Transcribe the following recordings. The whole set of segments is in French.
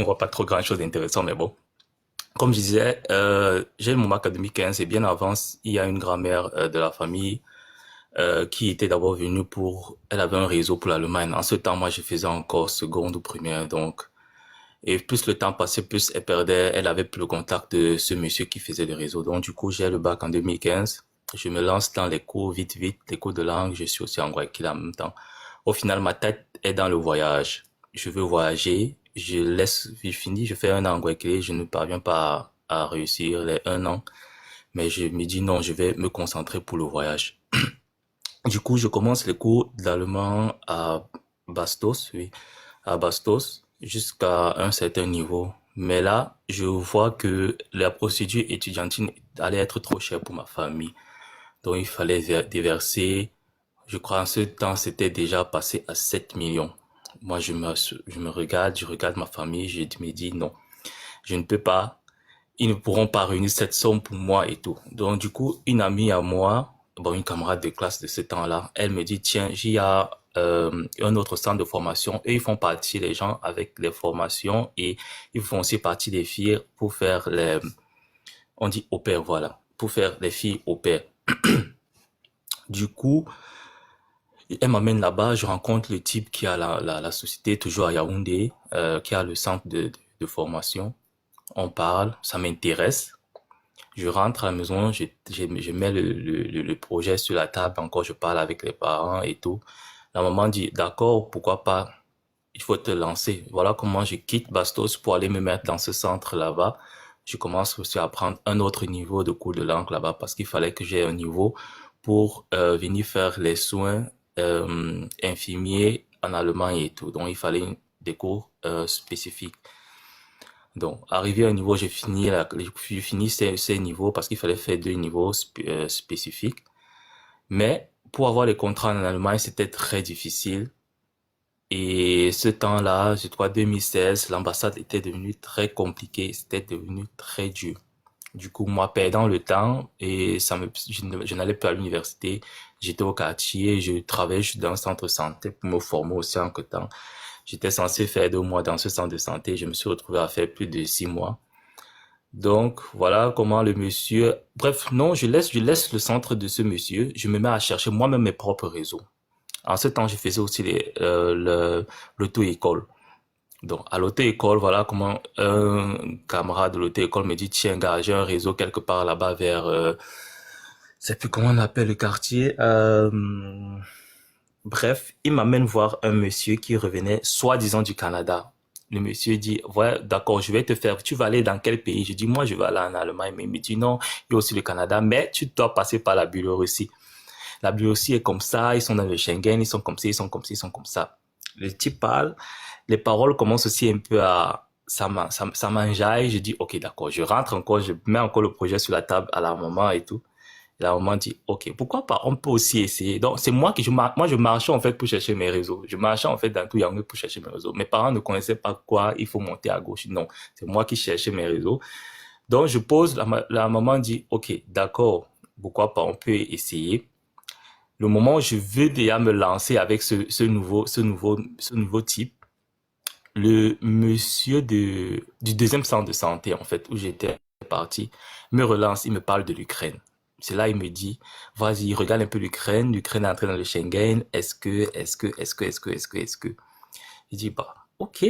On voit pas trop grand-chose d'intéressant, mais bon. Comme je disais, j'ai mon bac en 2015 et bien avant, il y a une grand-mère de la famille qui était d'abord venue pour... Elle avait un réseau pour l'Allemagne. En ce temps, moi, je faisais encore seconde ou première, donc... Et plus le temps passait, plus elle perdait, elle avait plus le contact de ce monsieur qui faisait le réseau. Donc, du coup, j'ai le bac en 2015. Je me lance dans les cours vite, vite, les cours de langue. Je suis aussi en Guayaquil en même temps. Au final, ma tête est dans le voyage. Je veux voyager. Je finis, je fais un an en Guayaquil. Je ne parviens pas à réussir les un an. Mais je me dis non, je vais me concentrer pour le voyage. Du coup, je commence les cours d'allemand à Bastos, oui, à Bastos, jusqu'à un certain niveau. Mais là, je vois que la procédure étudiantine allait être trop chère pour ma famille. Donc, il fallait déverser, je crois en ce temps, c'était déjà passé à 7 millions. Moi, je regarde ma famille, je me dis non, je ne peux pas, ils ne pourront pas réunir cette somme pour moi et tout. Donc, du coup, une amie à moi, bon, une camarade de classe de ce temps-là, elle me dit, tiens, j'y y a un autre centre de formation et ils font partie les gens avec les formations et ils font aussi partie des filles pour faire les, on dit au pair, voilà, pour faire les filles au pair. Du coup, elle m'amène là-bas, je rencontre le type qui a la société toujours à Yaoundé, qui a le centre de formation. On parle, ça m'intéresse. Je rentre à la maison, je mets le projet sur la table, encore je parle avec les parents et tout. La maman dit, d'accord, pourquoi pas, il faut te lancer. Voilà comment je quitte Bastos pour aller me mettre dans ce centre là-bas. Je commence aussi à prendre un autre niveau de cours de langue là-bas parce qu'il fallait que j'ai un niveau pour venir faire les soins infirmiers en Allemagne et tout. Donc il fallait des cours spécifiques. Donc, arrivé à un niveau, j'ai fini ces niveaux parce qu'il fallait faire deux niveaux spécifiques. Mais pour avoir les contrats en Allemagne, c'était très difficile. Et ce temps-là, je crois 2016, l'ambassade était devenue très compliquée, c'était devenu très dur. Du coup, moi, perdant le temps, et je n'allais plus à l'université, j'étais au quartier, je travaillais juste dans un centre de santé pour me former aussi en que temps. J'étais censé faire 2 mois dans ce centre de santé, je me suis retrouvé à faire plus de 6 mois. Donc, voilà comment le monsieur, bref, non, je laisse le centre de ce monsieur, je me mets à chercher moi-même mes propres réseaux. En ce temps, je faisais aussi l'auto-école. Donc, à l'auto-école, voilà comment un camarade de l'auto-école me dit, tiens, gars, j'ai un réseau quelque part là-bas vers, je sais plus comment on appelle le quartier, bref, il m'amène voir un monsieur qui revenait, soi-disant du Canada. Le monsieur dit, ouais, d'accord, je vais te faire, tu vas aller dans quel pays? Je dis, moi, je vais aller en Allemagne. Mais il me dit, non, il y a aussi le Canada, mais tu dois passer par la Biélorussie. La Biélorussie est comme ça, ils sont dans le Schengen, ils sont comme ça, ils sont comme ça, ils sont comme ça. Le type parle, les paroles commencent aussi un peu à, ça m'enjaille, je dis, ok, d'accord, je rentre encore, je mets encore le projet sur la table à la maman et tout. Et la maman dit, ok, pourquoi pas, on peut aussi essayer. Donc, c'est moi moi, je marchais en fait pour chercher mes réseaux. Je marchais en fait dans tout Yaoundé pour chercher mes réseaux. Mes parents ne connaissaient pas quoi, il faut monter à gauche. Non, c'est moi qui cherchais mes réseaux. Donc, je pose, la maman dit, ok, d'accord, pourquoi pas, on peut essayer. Le moment où je veux déjà me lancer avec ce nouveau type, le monsieur du deuxième centre de santé, en fait, où j'étais parti, me relance, il me parle de l'Ukraine. C'est là, il me dit, vas-y, regarde un peu l'Ukraine, l'Ukraine est entrée dans le Schengen, est-ce que. Je dis, bah, ok,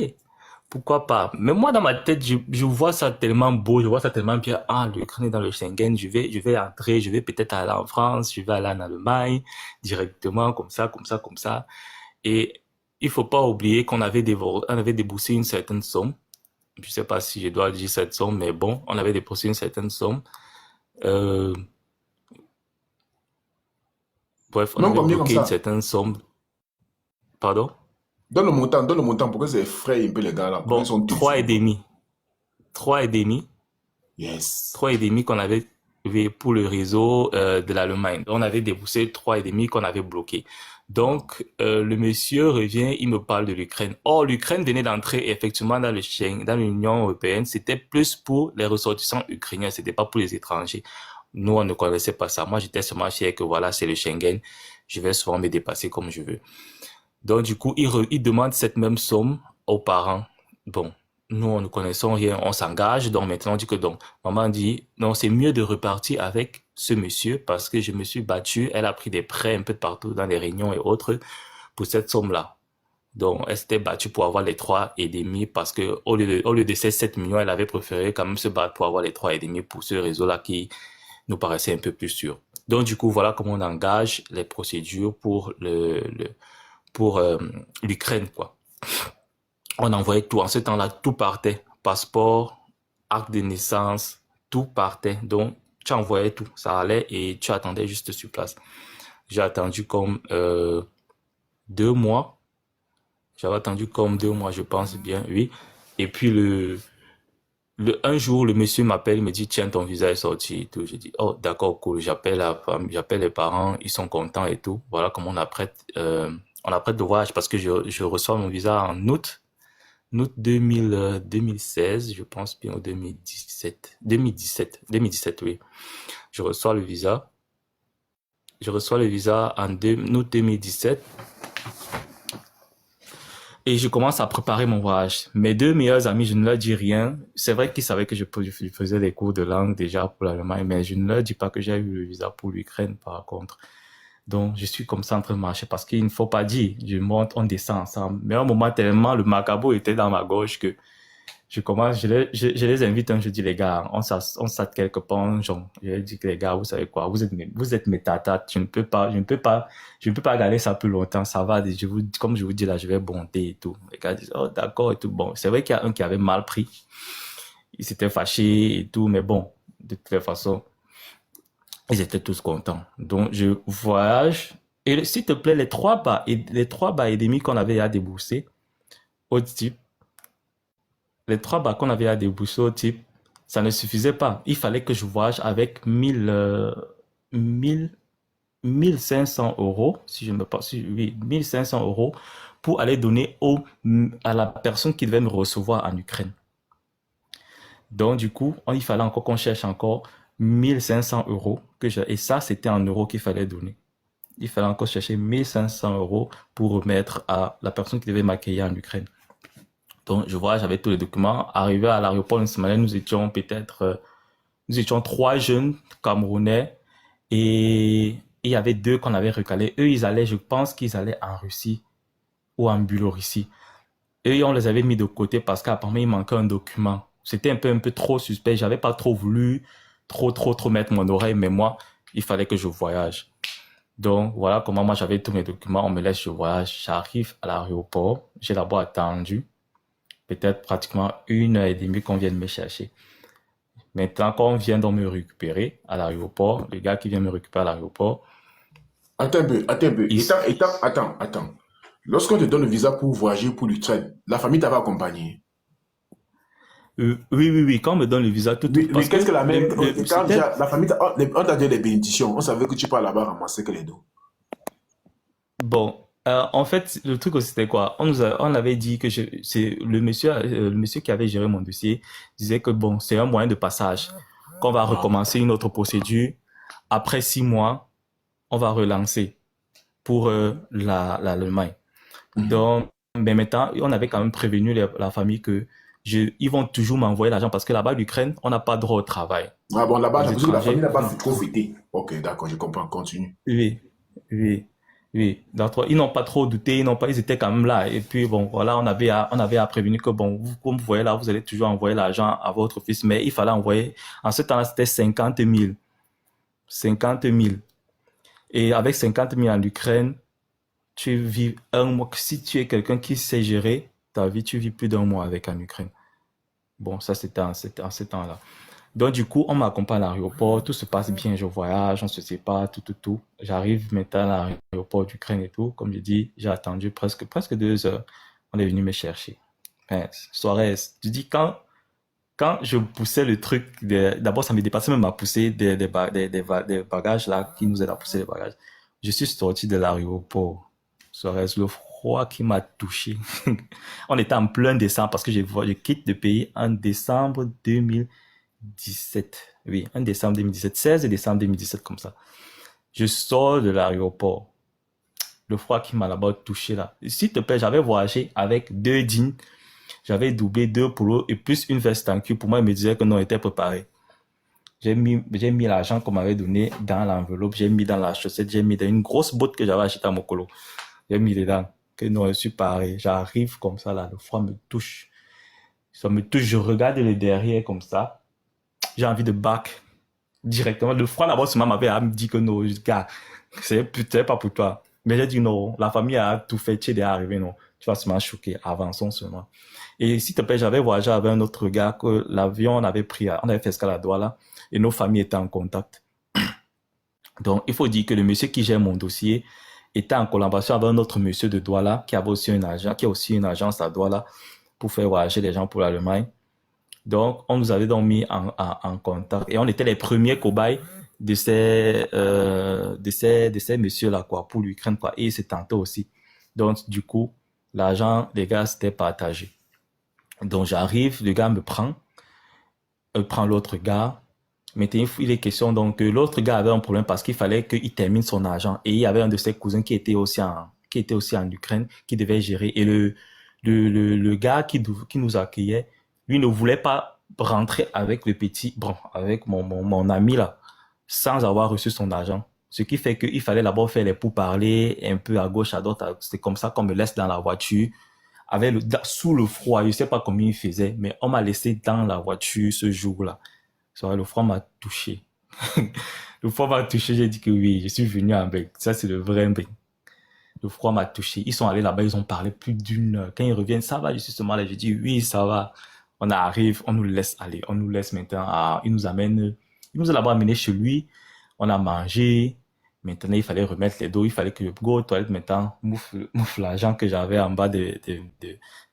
pourquoi pas. Mais moi, dans ma tête, je vois ça tellement beau, je vois ça tellement bien. Ah, l'Ukraine est dans le Schengen, je vais entrer, je vais peut-être aller en France, je vais aller en Allemagne, directement, comme ça, comme ça, comme ça. Et il faut pas oublier on avait déboursé une certaine somme. Je sais pas si je dois dire cette somme, mais bon, on avait déboursé une certaine somme. Euh, bref, on Même avait combien comme bloqué une ça? certaine somme. Pardon? Donne le montant pour que ça effraie un peu les gars là. Combien Bon, sont-ils, s'il trois vous et plaît? demi. Trois et demi. Yes. Trois et demi qu'on avait levé pour le réseau de l'Allemagne. On avait déboursé trois et demi qu'on avait bloqué. Donc, le monsieur revient, il me parle de l'Ukraine. Or, l'Ukraine venait d'entrer effectivement dans le Schengen, dans l'Union européenne. C'était plus pour les ressortissants ukrainiens, c'était pas pour les étrangers. Nous, on ne connaissait pas ça. Moi, j'étais seulement fier que voilà, c'est le Schengen. Je vais souvent me dépasser comme je veux. Donc, du coup, il demande cette même somme aux parents. Bon. nous, on ne connaissons rien, on s'engage. Donc maintenant, on dit que donc, maman dit, non, c'est mieux de repartir avec ce monsieur parce que je me suis battu. Elle a pris des prêts un peu de partout dans les réunions et autres pour cette somme-là. Donc, elle s'était battue pour avoir les 3,5 parce que au lieu de ces 7 millions, elle avait préféré quand même se battre pour avoir les 3,5 pour ce réseau-là qui nous paraissait un peu plus sûr. Donc, du coup, voilà comment on engage les procédures pour pour l'Ukraine, quoi. On envoyait tout. En ce temps-là, tout partait. Passeport, acte de naissance, tout partait. Donc, tu envoyais tout. Ça allait et tu attendais juste sur place. J'ai attendu comme 2 mois. J'avais attendu comme 2 mois, je pense bien, oui. Et puis un jour, le monsieur m'appelle, il me dit, tiens, ton visa est sorti et tout. Je dis, oh, d'accord, cool. J'appelle la femme, j'appelle les parents, ils sont contents et tout. Voilà comment on apprête de voyage parce que je reçois mon visa en août 2016, je pense bien, ou 2017, oui. Je reçois le visa. Je reçois le visa en août 2017. Et je commence à préparer mon voyage. Mes deux meilleurs amis, je ne leur dis rien. C'est vrai qu'ils savaient que je faisais des cours de langue déjà pour l'Allemagne, mais je ne leur dis pas que j'ai eu le visa pour l'Ukraine, par contre. Donc, je suis comme ça en train de marcher parce qu'il ne faut pas dire. Je monte, on descend ensemble. Mais à un moment, tellement le macabo était dans ma gorge que je commence, je les invite je dis les gars, on s'attend quelque part, genre, je leur dis que les gars, vous savez quoi, vous êtes mes tatates, je ne peux pas regarder ça plus longtemps, ça va, comme je vous dis là, je vais bonter et tout. Les gars disent, oh, d'accord et tout. Bon, c'est vrai qu'il y a un qui avait mal pris. Il s'était fâché et tout, mais bon, de toute façon, ils étaient tous contents. Donc, je voyage. Et s'il te plaît, les 3 bas et demi qu'on avait à débourser au type, les 3 bas qu'on avait à débourser au type, ça ne suffisait pas. Il fallait que je voyage avec 1000, 1500 euros, si je ne me pas, oui, 1500 € pour aller donner à la personne qui devait me recevoir en Ukraine. Donc, du coup, il fallait encore qu'on cherche encore 1500 € et ça, c'était en euros qu'il fallait donner. Il fallait encore chercher 1500 € pour remettre à la personne qui devait m'accueillir en Ukraine. Donc, je vois, j'avais tous les documents. Arrivé à l'aéroport une semaine, nous étions 3 jeunes Camerounais et il y avait 2 qu'on avait recalés. Eux, je pense qu'ils allaient en Russie ou en Biélorussie. Eux, on les avait mis de côté parce qu'apparemment, il manquait un document. C'était un peu trop suspect. J'avais pas trop voulu trop mettre mon oreille, mais moi, il fallait que je voyage. Donc, voilà comment moi, j'avais tous mes documents. On me laisse, je voyage. J'arrive à l'aéroport. J'ai d'abord attendu peut-être pratiquement 1 heure et demie qu'on vienne me chercher. Maintenant, quand on vient donc me récupérer à l'aéroport, le gars qui vient me récupérer à l'aéroport, Attends un peu, attends un peu. il, Attends. Lorsqu'on te donne le visa pour voyager pour l'Ukraine, la famille t'avait accompagné. oui, quand on me donne le visa, Oui, oui, parce qu'est-ce que que la même. Quand c'était, déjà, la famille, on t'a donné les bénédictions. On savait que tu pars là-bas ramasser que les dos. bon, en fait, le truc aussi, c'était quoi? On avait dit que c'est le monsieur qui avait géré mon dossier disait que bon, c'est un moyen de passage, qu'on va Ah, recommencer une autre procédure. Après 6 mois, on va relancer pour l'Allemagne. mhm. Donc, mais maintenant, on avait quand même prévenu la famille que ils vont toujours m'envoyer l'argent parce que là-bas, l'Ukraine, on n'a pas droit au travail. Ah bon, là-bas, Les ça veut dire que la famille étrangers, n'a pas trop fêté. Ok, d'accord, je comprends. Continue. oui, oui, oui. Donc, ils n'ont pas trop douté, ils étaient quand même là. Et puis, bon, voilà, on avait à prévenir que, bon, comme vous voyez là, vous allez toujours envoyer l'argent à votre fils, mais il fallait envoyer, en ce temps-là, c'était 50 000. 50 000. Et avec 50 000 en Ukraine, tu vis un mois. Si tu es quelqu'un qui sait gérer ta vie, tu vis plus d'un mois avec en Ukraine. Bon, ça, c'était en ce temps-là. Donc, du coup, on m'accompagne à l'aéroport, tout se passe bien, je voyage, on se sépare, tout. J'arrive maintenant à l'aéroport d'Ukraine et tout. Comme je dis, j'ai attendu presque 2 heures. On est venu me chercher. Hein, soirée, tu dis, quand je poussais le truc, d'abord, ça me dépassait même à pousser des bagages là, qui nous aident à pousser les bagages. Je suis sorti de l'aéroport. Soirée, le froid qui m'a touché. On était en plein décembre parce que je quitte le pays en décembre 2017. Oui, en décembre 2017, 16 et décembre 2017 comme ça. Je sors de l'aéroport. Le froid qui m'a là-bas touché là. S'il te plaît, j'avais voyagé avec 2 jeans. J'avais doublé 2 polos et plus une veste en cuir. Pour moi, il me disait que non, on était préparé. J'ai mis l'argent qu'on m'avait donné dans l'enveloppe, j'ai mis dans la chaussette, j'ai mis dans une grosse botte que j'avais achetée à Mokolo. J'ai mis dedans. Que non, je suis paré. J'arrive comme ça, là, le froid me touche. Ça me touche, je regarde le derrière comme ça. J'ai envie de back directement. Le froid là-bas, seulement m'avait dit que non, gars, c'est pas pour toi. Mais j'ai dit non, la famille a tout fait, tu es déjà arrivé, non. Tu vas seulement choquer, avançons seulement. Et s'il te plaît, j'avais voyagé avec un autre gars que l'avion, on avait fait escale à Douala et nos familles étaient en contact. Donc, il faut dire que le monsieur qui gère mon dossier était en collaboration avec un autre monsieur de Douala qui avait aussi un agent, qui a aussi une agence à Douala pour faire voyager les gens pour l'Allemagne. Donc, on nous avait donc mis en contact et on était les premiers cobayes de ces messieurs-là, quoi, pour l'Ukraine, quoi. Et ils se tentaient aussi. Donc, du coup, l'argent, les gars, c'était partagé. Donc, j'arrive, le gars me prend l'autre gars. Maintenant, il est question donc que l'autre gars avait un problème parce qu'il fallait qu'il termine son argent et il y avait un de ses cousins qui était aussi en Ukraine, qui devait gérer. Et le gars qui nous accueillait, lui ne voulait pas rentrer avec le petit, bon, avec mon ami là, sans avoir reçu son argent. Ce qui fait qu'il fallait d'abord faire les pourparlers un peu à gauche, à droite. C'est comme ça qu'on me laisse dans la voiture sous le froid. Je sais pas combien il faisait, mais on m'a laissé dans la voiture ce jour-là. Le froid m'a touché. Le froid m'a touché, j'ai dit que oui, je suis venu en bec. Ça, c'est le vrai bec. Le froid m'a touché. Ils sont allés là-bas, ils ont parlé plus d'une heure. Quand ils reviennent, ça va, je suis seulement là. Je dis oui, ça va. On arrive, on nous laisse aller. On nous laisse maintenant. Il nous a d'abord amené chez lui. On a mangé. Maintenant, il fallait remettre les dos. Il fallait que je go aux toilettes maintenant, mouffe l'argent que j'avais en bas de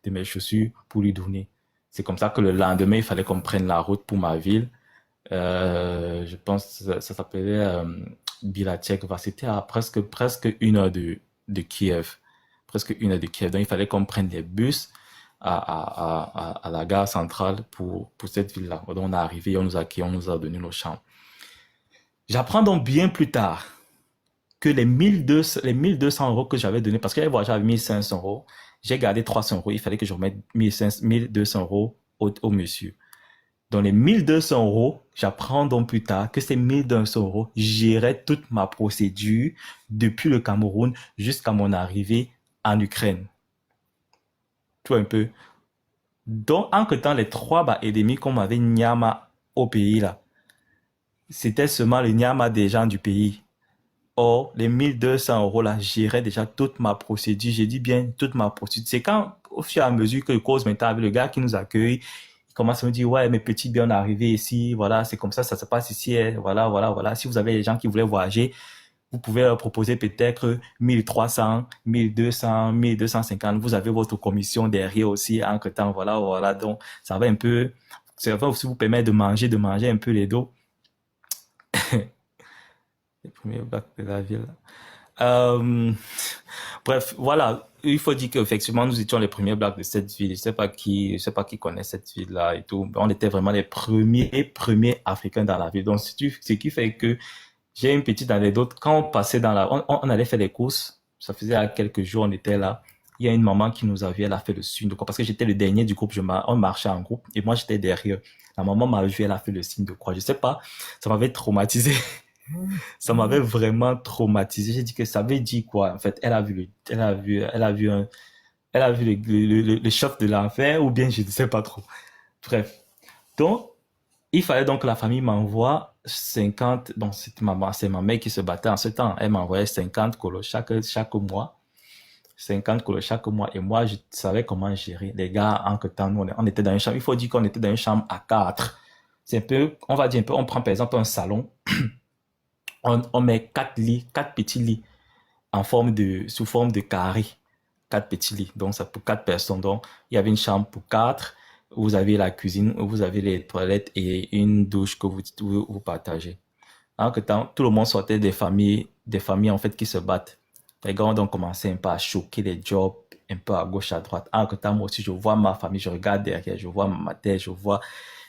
mes chaussures pour lui donner. C'est comme ça que le lendemain, il fallait qu'on prenne la route pour ma ville. Je pense que ça s'appelait Bilatchek. C'était à presque 1 heure de Kiev. Presque 1 heure de Kiev. Donc, il fallait qu'on prenne des bus à la gare centrale pour cette ville-là. Donc, on est arrivé, on nous a accueillis, on nous a donné nos chambres. J'apprends donc bien plus tard que les 1200 euros que j'avais donné, parce que j'avais voyagé avec 1500 euros, j'ai gardé 300 euros. Il fallait que je remette 1200 euros au monsieur. Dans les 1200 euros, j'apprends donc plus tard que ces 1200 euros géraient toute ma procédure depuis le Cameroun jusqu'à mon arrivée en Ukraine. Tu vois un peu. Donc, entre temps, les 3 qu'on m'avait nyama au pays là, c'était seulement le nyama des gens du pays. Or, les 1200 euros là géraient déjà toute ma procédure. J'ai dit bien toute ma procédure. C'est quand, au fur et à mesure que je cause maintenant avec le gars qui nous accueille, il commence à me dire, ouais, mes petits bien, on est arrivé ici, voilà, c'est comme ça se passe ici, voilà, voilà, voilà. Si vous avez des gens qui voulaient voyager, vous pouvez leur proposer peut-être 1300, 1200, 1250. Vous avez votre commission derrière aussi, entre temps, voilà, voilà. Donc, ça va aussi vous permettre de manger un peu les dos. Les premiers bacs de la ville. Bref, voilà. Il faut dire qu'effectivement, nous étions les premiers blacks de cette ville. Je sais pas qui connaît cette ville-là et tout. On était vraiment les premiers Africains dans la ville. Donc, ce qui fait que j'ai une petite anecdote. Quand on passait on allait faire les courses. Ça faisait quelques jours, on était là. Il y a une maman qui nous a vu, elle a fait le signe de croix. Parce que j'étais le dernier du groupe, on marchait en groupe. Et moi, j'étais derrière. La maman m'a vu, elle a fait le signe de croix. Je sais pas, ça m'avait traumatisé. Ça m'avait vraiment traumatisé. J'ai dit que ça veut dire quoi? En fait, elle a vu le chef de l'enfer, ou bien je ne sais pas trop. Bref. Donc, il fallait donc que la famille m'envoie 50, bon, c'est ma mère qui se battait en ce temps. Elle m'envoyait 50 colos chaque mois. 50 colos chaque mois. Et moi, je savais comment gérer. Les gars, en que temps, nous, on était dans une chambre. Il faut dire qu'on était dans une chambre à 4. C'est un peu, on va dire un peu, on prend par exemple un salon. On met 4 lits, 4 petits lits sous forme de carré. 4 petits lits. Donc, ça pour 4 personnes. Donc, il y avait une chambre pour 4. Vous avez la cuisine, vous avez les toilettes et une douche que vous partagez. En que temps, tout le monde sortait des familles en fait qui se battent. Les gars ont donc commencé un peu à choquer les jobs, un peu à gauche, à droite. En que temps, moi aussi, je vois ma famille, je regarde derrière, je vois ma tête, je vois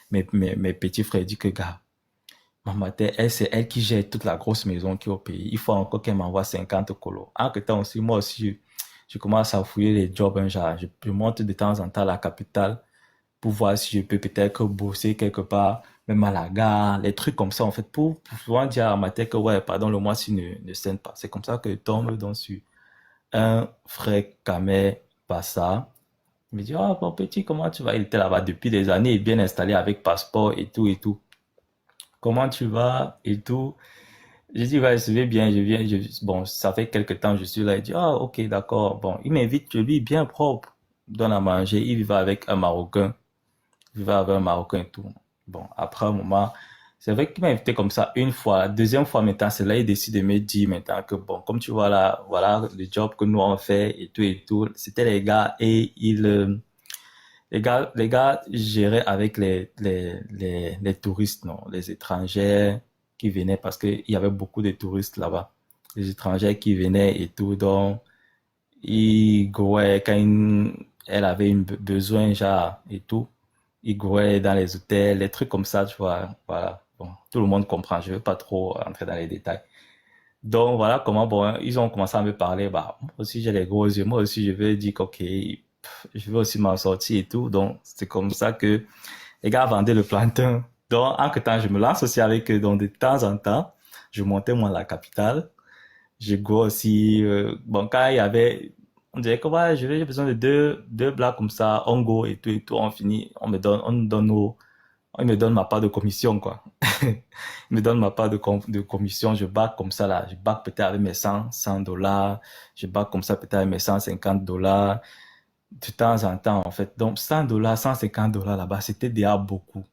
mes petits frères. Je dis que, gars, maman, c'est elle qui gère toute la grosse maison qui est au pays. Il faut encore qu'elle m'envoie 50 colos. En que temps aussi, moi aussi, Je commence à fouiller les jobs, hein, genre, je monte de temps en temps à la capitale pour voir si je peux peut-être bosser quelque part, même à la gare, les trucs comme ça, en fait, pour pouvoir dire à ma tête que, ouais, pardon, le mois-ci ne saigne pas. C'est comme ça que je tombe donc sur un frère Kamé Passa. Il me dit, ah, bon petit, comment tu vas? Il était là-bas depuis des années, bien installé avec passeport et tout et tout. Comment tu vas? Et tout. Je dis, ouais, je vais bien, je viens, bon, ça fait quelque temps, je suis là. Il dit, ah, ok, d'accord. Bon, il m'invite chez lui, bien propre, donne à manger. Il vivait avec un Marocain. Il vivait avec un Marocain et tout. Bon, après un moment, c'est vrai qu'il m'a invité comme ça une fois. La deuxième fois, maintenant, c'est là, il décide de me dire maintenant que, bon, comme tu vois là, voilà le job que nous on fait et tout et tout. C'était les gars et les gars géraient avec les touristes, non, les étrangers qui venaient parce qu'il y avait beaucoup de touristes là-bas. Les étrangers qui venaient et tout, donc, ouais, quand elle avait besoin, genre, et tout, ils gouaient dans les hôtels, les trucs comme ça, tu vois, voilà. Bon, tout le monde comprend, je ne vais pas trop entrer dans les détails. Donc, voilà comment, bon, ils ont commencé à me parler, bah, moi aussi j'ai les gros yeux, moi aussi je vais dire qu'ok, je vais aussi m'en sortir et tout. Donc, c'est comme ça que les gars vendaient le plantain. Donc, en que temps, je me lance aussi avec eux. Donc, de temps en temps, je montais moi à la capitale. Je go aussi, bon, quand il y avait, on dirait que ouais, j'ai besoin de deux blagues comme ça, on go et tout, on finit, on nous donne il me donne ma part de commission, quoi. Il me donne ma part de commission, je back comme ça, là. Je back peut-être avec mes 100 dollars, je back comme ça peut-être avec mes 150 dollars, de temps en temps, en fait. Donc, 100 dollars, 150 dollars là-bas, c'était déjà beaucoup.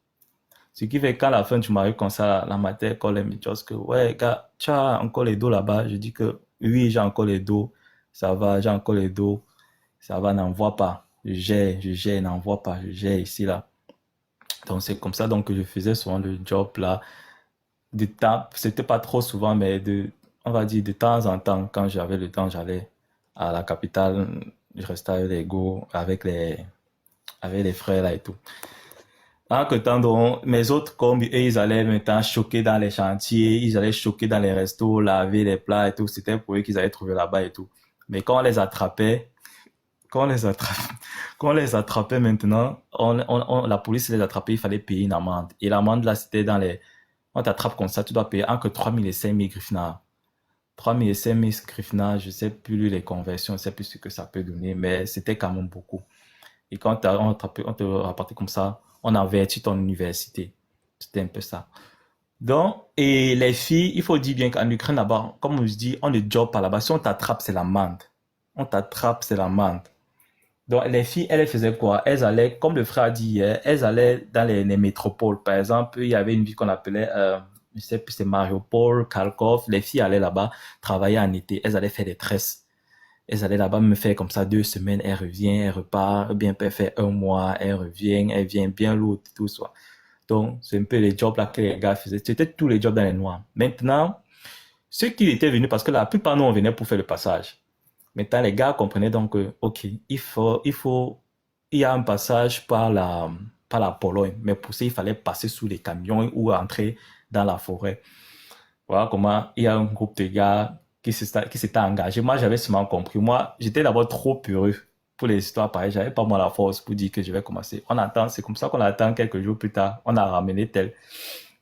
Ce qui fait qu'à la fin, tu m'arrives comme ça, la matière, quand elle me dit que, ouais, gars, tu as encore les dos là-bas. Je dis que, oui, j'ai encore les dos. Ça va, j'ai encore les dos. Ça va, n'envoie pas. Je gère, n'envoie pas. Je gère ici, là. Donc, c'est comme ça, donc, que je faisais souvent le job, là. De temps, c'était pas trop souvent, mais on va dire, de temps en temps, quand j'avais le temps, j'allais à la capitale. Je restais avec les go, avec les frères, là, et tout. En que temps, donc, mes autres combis, eux, ils allaient maintenant choquer dans les chantiers, ils allaient choquer dans les restos, laver les plats et tout. C'était pour eux qu'ils allaient trouver là-bas et tout. Mais quand on les attrapait, quand on les attrapait, quand on les attrapait maintenant, la police les attrapait, il fallait payer une amende. Et l'amende, là, c'était dans les, on t'attrape comme ça, tu dois payer entre 3 000 et 5 000 griffenards. 3 000 et 5 000 griffenards, je sais plus les conversions, je sais plus ce que ça peut donner, mais c'était quand même beaucoup. Et quand on te rapportait comme ça, on avertit ton université. C'était un peu ça. Donc, et les filles, il faut dire bien qu'en Ukraine, là-bas, comme on se dit, on ne job pas là-bas. Si on t'attrape, c'est l'amende. On t'attrape, c'est l'amende. Donc, les filles, elles faisaient quoi? Elles allaient, comme le frère a dit hier, elles allaient dans les métropoles. Par exemple, il y avait une ville qu'on appelait, je sais plus, c'est Mariupol, Kharkov. Les filles allaient là-bas travailler en été. Elles allaient faire des tresses. Elles allaient là-bas me faire comme ça 2 semaines, elle revient, elle repart, bien peut faire un mois, elle revient, elle vient bien lourde, tout ça. Donc, c'est un peu les jobs là que les gars faisaient. C'était tous les jobs dans les noirs. Maintenant, ceux qui étaient venus, parce que la plupart nous, on venait pour faire le passage. Maintenant, les gars comprenaient donc que, ok, il y a un passage par la Pologne. Mais pour ça, il fallait passer sous les camions ou entrer dans la forêt. Voilà comment il y a un groupe de gars qui s'était engagé. Moi, j'avais seulement compris. Moi, j'étais d'abord trop peureux pour les histoires pareilles. J'avais pas moi la force pour dire que je vais commencer. On attend, c'est comme ça qu'on attend quelques jours plus tard. On a ramené tel.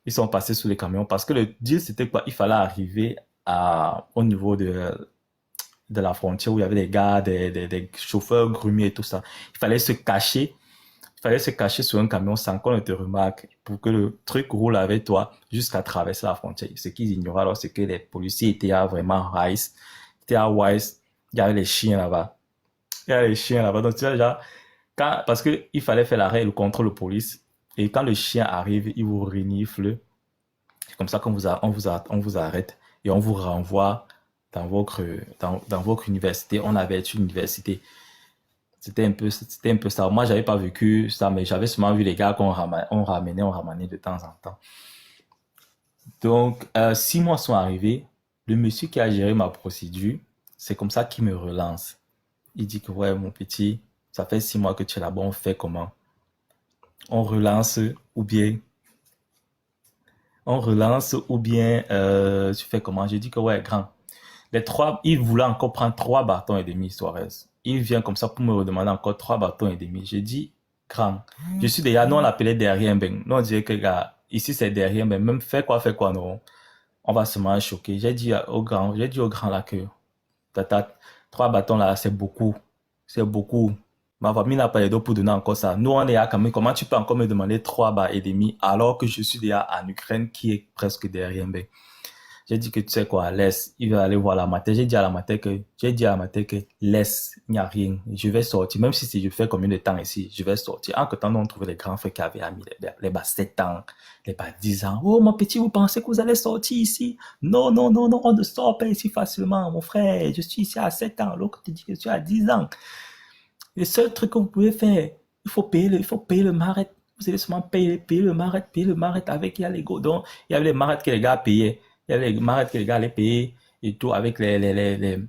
Ils sont passés sous les camions parce que le deal, c'était quoi? Il fallait arriver au niveau de la frontière où il y avait des gars, des chauffeurs grumiers et tout ça. Il fallait se cacher sur un camion sans qu'on ne te remarque pour que le truc roule avec toi jusqu'à traverser la frontière. Ce qu'ils ignoraient alors, c'est que les policiers étaient à vraiment wise. Ils étaient à wise. Il y avait les chiens là-bas. Il y avait les chiens là-bas. Donc, tu vois, déjà, parce que il fallait faire l'arrêt et le contrôle de police. Et quand le chien arrive, il vous renifle. C'est comme ça on vous arrête et on vous renvoie dans votre université. On avait une université. C'était un peu ça. Moi, j'avais pas vécu ça, mais j'avais seulement vu les gars on ramenait de temps en temps. Donc, 6 mois sont arrivés. Le monsieur qui a géré ma procédure, c'est comme ça qu'il me relance. Il dit que, ouais, mon petit, ça fait 6 mois que tu es là-bas, on fait comment? On relance ou bien, tu fais comment? Je dis que, ouais, grand. Il voulait encore prendre 3 bâtons et demi, Suarez. Il vient comme ça pour me redemander encore 3 bâtons et demi. J'ai dit, grand, je suis déjà, nous on l'appelait derrière, ben. Nous on disait que, gars, ici c'est derrière, mais même fais quoi, non. On va se choquer. J'ai dit au grand là que, tata, 3 bâtons là, c'est beaucoup. C'est beaucoup. Ma famille n'a pas les dos pour donner encore ça. Nous, on est à quand même. Comment tu peux encore me demander 3 bâtons et demi alors que je suis déjà en Ukraine qui est presque derrière, ben. J'ai dit que tu sais quoi, laisse, il va aller voir la mater. J'ai dit à la mater que laisse, il n'y a rien. Je vais sortir, même si je fais combien de temps ici, je vais sortir. En que temps, on trouvait les grands frères qui avaient mis les bas 7 ans, les bas 10 ans. Oh, mon petit, vous pensez que vous allez sortir ici? Non, non, non, non, on ne sort pas ici facilement, mon frère. Je suis ici à 7 ans. L'autre te dit que je suis à 10 ans. Le seul truc que vous pouvez faire, il faut payer le maret. Vous allez seulement payer le maret avec, il y a les godons, il y avait les marets que les gars payaient. Il y avait les marets que les gars allaient payer et tout, avec les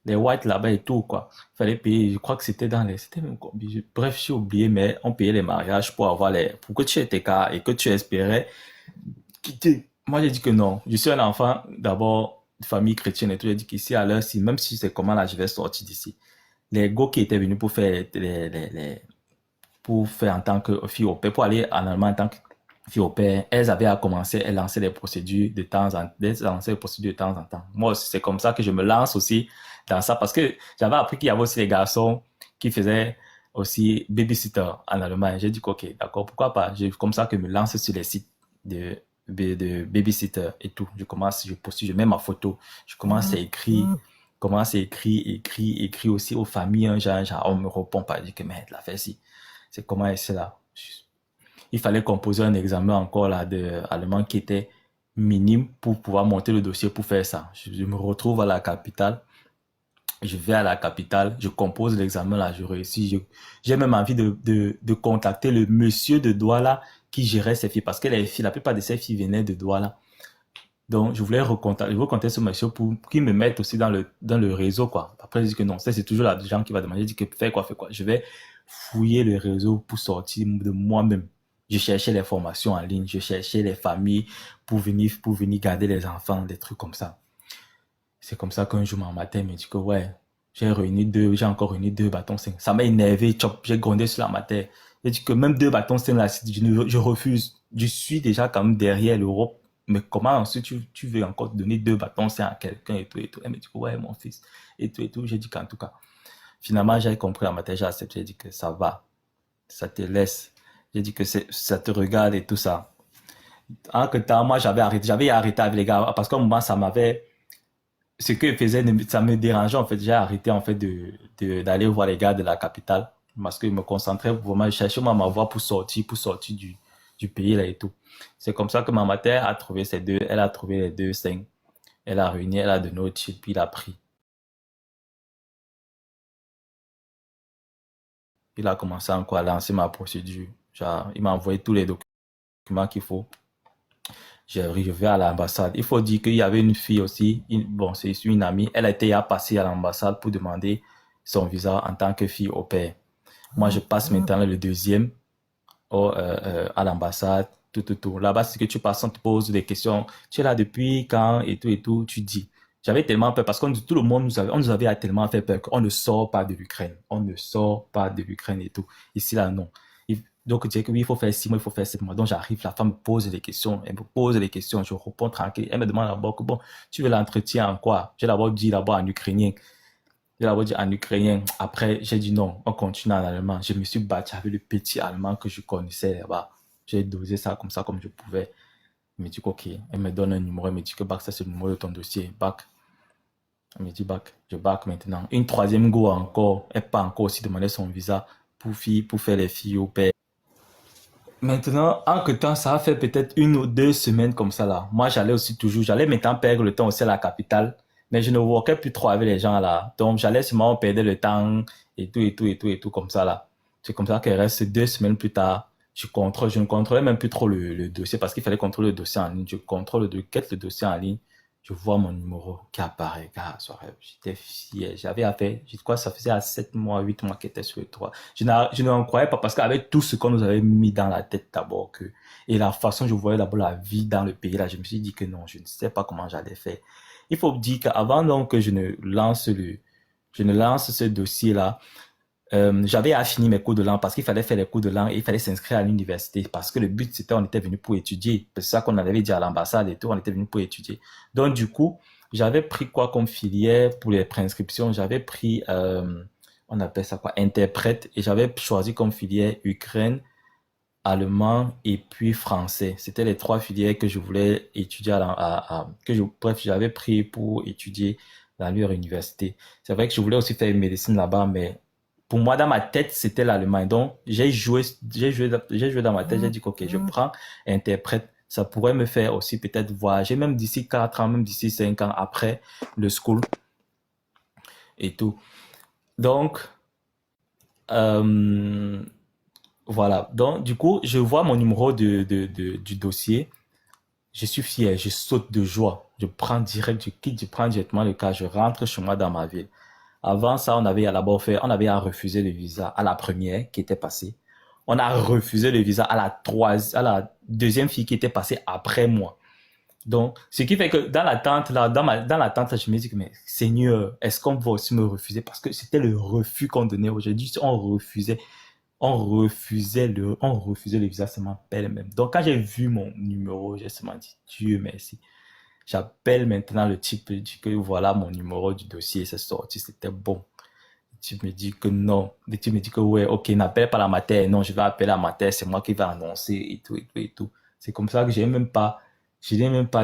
whites là-bas et tout, quoi. Il fallait payer, je crois que c'était c'était même combien. Bref, j'ai oublié, mais on payait les mariages pour avoir pour que tu aies tes cas et que tu espérais quitter. Moi, j'ai dit que non. Je suis un enfant, d'abord, de famille chrétienne et tout. J'ai dit qu'ici, à l'heure, même si c'est comment là, je vais sortir d'ici. Les gars qui étaient venus pour faire pour faire en tant que fille au père, pour aller en Allemagne en tant que fille au père, elles avaient à commencer, elles lançaient des procédures de temps en temps. Moi aussi, c'est comme ça que je me lance aussi dans ça, parce que j'avais appris qu'il y avait aussi des garçons qui faisaient aussi babysitter en Allemagne. J'ai dit, ok, d'accord, pourquoi pas. C'est comme ça que je me lance sur les sites de babysitter et tout. Je commence, je postule, je mets ma photo, je commence à écrire aussi aux familles, genre, on me répond pas, je dis que, merde, la fait si. C'est comment c'est là. Il fallait composer un examen encore là de allemand qui était minime pour pouvoir monter le dossier pour faire ça. Je me retrouve à la capitale. Je vais à la capitale, je compose l'examen là, je réussis. J'ai même envie de contacter le monsieur de Douala qui gérait ces filles, parce que les filles, la plupart de ces filles venaient de Douala. Donc, je voulais recontacter ce monsieur pour qu'il me mette aussi dans le réseau, quoi. Après, je dis que non, ça, c'est toujours la gens qui va demander. Je dis que fais quoi. Je vais fouiller le réseau pour sortir de moi-même. Je cherchais les formations en ligne, je cherchais les familles pour venir garder les enfants, des trucs comme ça. C'est comme ça qu'un jour, mon matin, il me dit que ouais, j'ai encore réuni 2 bâtons 5. Ça m'a énervé, j'ai grondé sur la matière. J'ai dit que même 2 bâtons 5 là, je refuse. Je suis déjà quand même derrière l'Europe. Mais comment ensuite tu veux encore donner 2 bâtons 5 à quelqu'un et tout et tout. Elle me dit que ouais, mon fils, et tout et tout. J'ai dit qu'en tout cas, finalement, j'ai compris la matière, j'ai accepté. J'ai dit que ça va, ça te laisse. J'ai dit que ça te regarde et tout ça. En que temps, moi, j'avais arrêté avec les gars parce qu'au moment, ce qu'ils faisaient, ça me dérangeait en fait. J'ai arrêté en fait d'aller voir les gars de la capitale parce que je me concentrais vraiment, je cherchais ma voie pour sortir du pays là et tout. C'est comme ça que ma mère a trouvé elle a trouvé les 2 5. Elle a réuni, elle a donné au type, puis il a pris. Il a commencé encore à lancer ma procédure. Genre, il m'a envoyé tous les documents qu'il faut. Je vais à l'ambassade. Il faut dire qu'il y avait une fille aussi, bon, c'est une amie, elle a été passée à l'ambassade pour demander son visa en tant que fille au pair. Moi, je passe maintenant le deuxième à l'ambassade, tout. Là-bas, c'est que tu passes, on te pose des questions. Tu es là depuis quand et tout, tu dis. J'avais tellement peur parce que tout le monde on nous avait tellement fait peur qu'on ne sort pas de l'Ukraine. On ne sort pas de l'Ukraine et tout. Ici, là, non. Donc, je disais que oui, il faut faire 6 mois, il faut faire 7 mois. Donc, j'arrive, la femme me pose des questions. Elle me pose des questions, je réponds tranquille. Elle me demande d'abord que, bon, tu veux l'entretien en quoi? J'ai d'abord dit en ukrainien. Après, j'ai dit non, on continue en allemand. Je me suis battu avec le petit allemand que je connaissais là-bas. J'ai dosé ça comme je pouvais. Elle me dit ok. Elle me donne un numéro. Elle me dit que Bac, ça c'est le numéro de ton dossier. Bac. Elle me dit Bac. Je Bac maintenant. Une troisième go encore. Elle pas encore aussi demandé son visa pour faire les filles au père. Maintenant, en que temps, ça a fait peut-être 1 ou 2 semaines comme ça là. Moi, j'allais maintenant perdre le temps aussi à la capitale. Mais je ne workais plus trop avec les gens là. Donc, j'allais seulement perdre le temps et tout comme ça là. C'est comme ça qu'il reste 2 semaines plus tard. Je ne contrôlais même plus trop le dossier parce qu'il fallait contrôler le dossier en ligne. Je contrôle le dossier en ligne. Je vois mon numéro qui apparaît. J'étais fier. Je crois que ça faisait à 7 mois, 8 mois qu'il était sur le toit. Je n'en croyais pas parce qu'avec tout ce qu'on nous avait mis dans la tête d'abord et la façon dont je voyais d'abord la vie dans le pays là, je me suis dit que non, je ne sais pas comment j'allais faire. il faut dire qu'avant donc que je ne lance ce dossier-là, j'avais à finir mes cours de langue parce qu'il fallait faire les cours de langue et il fallait s'inscrire à l'université parce que le but c'était on était venu pour étudier. C'est ça qu'on avait dit à l'ambassade et tout, on était venu pour étudier. Donc du coup, j'avais pris quoi comme filière pour les préinscriptions? J'avais pris, on appelle ça quoi, interprète et j'avais choisi comme filière Ukraine, allemand et puis français. C'était les trois filières que je voulais étudier bref, j'avais pris pour étudier dans leur université. C'est vrai que je voulais aussi faire une médecine là-bas, mais pour moi, dans ma tête, c'était l'Allemagne. Donc, j'ai joué dans ma tête. J'ai dit, OK, je prends interprète. Ça pourrait me faire aussi peut-être voyager, même d'ici 4 ans, même d'ici 5 ans après le school et tout. Donc, voilà. Donc, du coup, je vois mon numéro du dossier. Je suis fier, je saute de joie. Je prends direct, je prends directement le cas, je rentre chez moi dans ma ville. Avant ça, on avait on avait à refuser le visa à la première qui était passée. On a refusé le visa à la deuxième fille qui était passée après moi. Donc, ce qui fait que dans l'attente, là, dans l'attente, je me dis que, mais Seigneur, est-ce qu'on va aussi me refuser? Parce que c'était le refus qu'on donnait aujourd'hui. On refusait le visa, ça m'appelle même. Donc, quand j'ai vu mon numéro, j'ai seulement dit, Dieu merci. J'appelle maintenant le type, je dis que voilà mon numéro du dossier, c'est sorti, c'était bon. Le type me dit que non. Le type me dit que ouais, ok, n'appelle pas la mater. Non, je vais appeler la mater, c'est moi qui vais annoncer et tout, et tout, et tout. C'est comme ça que je n'ai même pas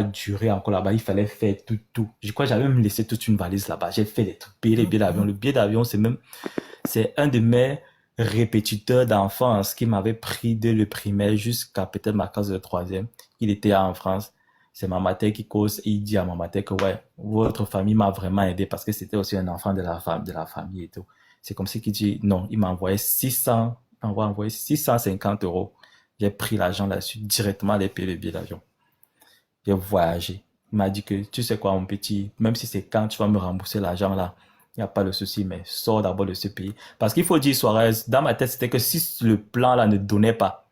duré encore là-bas. Il fallait faire tout. Je crois que j'avais même laissé toute une valise là-bas. J'ai fait les trucs, payer les billets d'avion. Le billet d'avion, c'est un de mes répétiteurs d'enfance qui m'avait pris dès le primaire jusqu'à peut-être ma classe de troisième. Il était en France. C'est ma mater qui cause et il dit à ma mater que ouais, votre famille m'a vraiment aidé parce que c'était aussi un enfant de la famille et tout. C'est comme ça qu'il dit non, il m'a envoyé 650 euros. J'ai pris l'argent là-dessus directement les payer le billet d'avion. J'ai voyagé. Il m'a dit que tu sais quoi mon petit, même si c'est quand tu vas me rembourser l'argent là, il n'y a pas de souci, mais sors d'abord de ce pays. Parce qu'il faut dire, Suarez, dans ma tête, c'était que si le plan là ne donnait pas,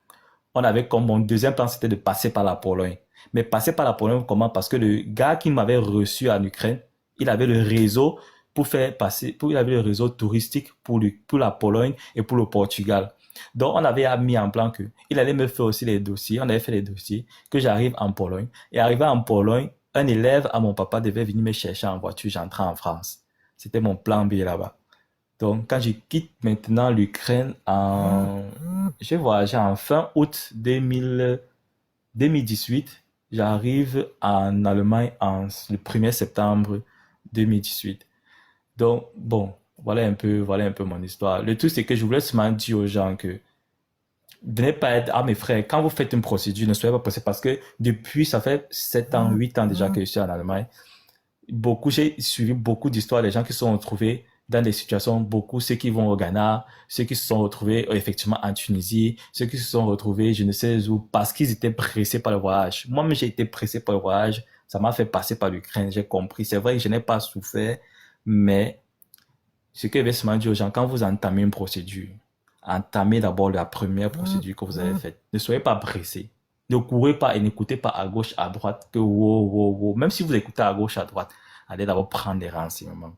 on avait comme mon deuxième plan, c'était de passer par la Pologne. Mais passer par la Pologne, comment? Parce que le gars qui m'avait reçu en Ukraine, il avait le réseau il avait le réseau touristique pour la Pologne et pour le Portugal. Donc, on avait mis en plan que il allait me faire aussi les dossiers. On avait fait les dossiers, que j'arrive en Pologne. Et arrivé en Pologne, un élève à mon papa devait venir me chercher en voiture. J'entrais en France. C'était mon plan B là-bas. Donc, quand je quitte maintenant l'Ukraine j'ai voyagé en fin août 2018. J'arrive en Allemagne le 1er septembre 2018. Donc, bon, voilà un peu mon histoire. Le tout, c'est que je voulais seulement dire aux gens que venez pas être, mes frères, quand vous faites une procédure, ne soyez pas pressés parce que depuis, ça fait 7 ans, 8 ans déjà que je suis en Allemagne. J'ai suivi beaucoup d'histoires des gens qui se sont retrouvés dans des situations, beaucoup, ceux qui vont au Ghana, ceux qui se sont retrouvés effectivement en Tunisie, ceux qui se sont retrouvés je ne sais où parce qu'ils étaient pressés par le voyage. Moi-même, j'ai été pressé par le voyage. Ça m'a fait passer par l'Ukraine, j'ai compris. C'est vrai que je n'ai pas souffert, mais ce que je vais seulement dire aux gens, quand vous entamez une procédure, entamez d'abord la première procédure que vous avez faite. Ne soyez pas pressés. Ne courez pas et n'écoutez pas à gauche, à droite, que wow. Même si vous écoutez à gauche, à droite, allez d'abord prendre des renseignements.